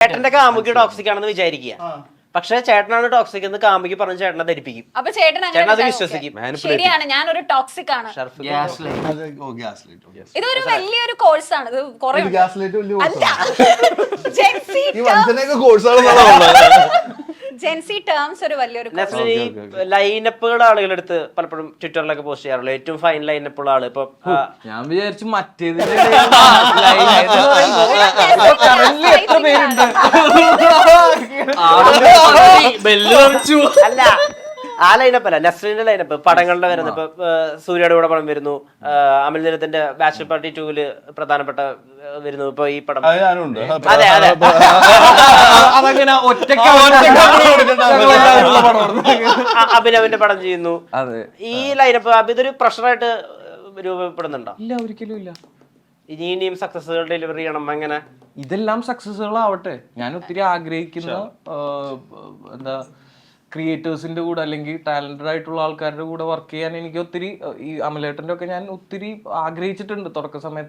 ചേട്ടന്റെ കാമുകി ടോക്സിക് ആണെന്ന് വിചാരിക്കുക. പക്ഷെ ചേട്ടനാണ് ടോക്സിക് എന്ന് കാമുകി പറഞ്ഞ് ചേട്ടനെ ധരിപ്പിക്കും. അപ്പൊ ചേട്ടൻ അത് വിശ്വസിക്കും. ശരിയാണ്, ഞാനൊരു ടോക്സിക് ആണ്. ഇതൊരു വലിയൊരു കോഴ്സാണ്. ഇത് കുറെ ജെൻസി ടേംസ് ഒരു വലിയൊരു ലൈനപ്പുകളുടെ ആളുകളെടുത്ത് പലപ്പോഴും ട്വിറ്ററിലൊക്കെ പോസ്റ്റ് ചെയ്യാറുള്ളൂ. ഏറ്റവും ഫൈൻ ലൈനപ്പുള്ള ആള് ഇപ്പൊ ഞാൻ വിചാരിച്ചു മറ്റേത് അല്ല, ആ ലൈനപ്പ് അല്ല, നസ്രീന്റെ ലൈനപ്പ് പടങ്ങളുടെ വരുന്നത്. ഇപ്പൊ സൂര്യയുടെ കൂടെ പടം വരുന്നു, അമൽ നീരത്തിന്റെ ബാച്ചലർ പാർട്ടി 2 പ്രധാനപ്പെട്ട വരുന്നു. ഇപ്പൊ ഈ പടം അതെ അതെ അഭിനവിന്റെ പടം ചെയ്യുന്നു. ഈ ലൈനപ്പ് ഇതൊരു പ്രഷറായിട്ട് രൂപപ്പെടുന്നുണ്ടോ? ഇല്ല, ഒരിക്കലും ഇല്ല. ഇനിയും സക്സസുകൾ ഡെലിവറി ചെയ്യണം. അങ്ങനെ ഇതെല്ലാം സക്സസുകളാവട്ടെ. ഞാൻ ഒത്തിരി ആഗ്രഹിക്കുന്ന എന്താ ക്രിയേറ്റേഴ്സിന്റെ കൂടെ അല്ലെങ്കിൽ ടാലന്റഡ് ആയിട്ടുള്ള ആൾക്കാരുടെ കൂടെ വർക്ക് ചെയ്യാൻ എനിക്ക് ഒത്തിരി, ഈ അമലേട്ടന്റെ ഒക്കെ ഞാൻ ഒത്തിരി ആഗ്രഹിച്ചിട്ടുണ്ട് തുടക്ക സമയത്ത്.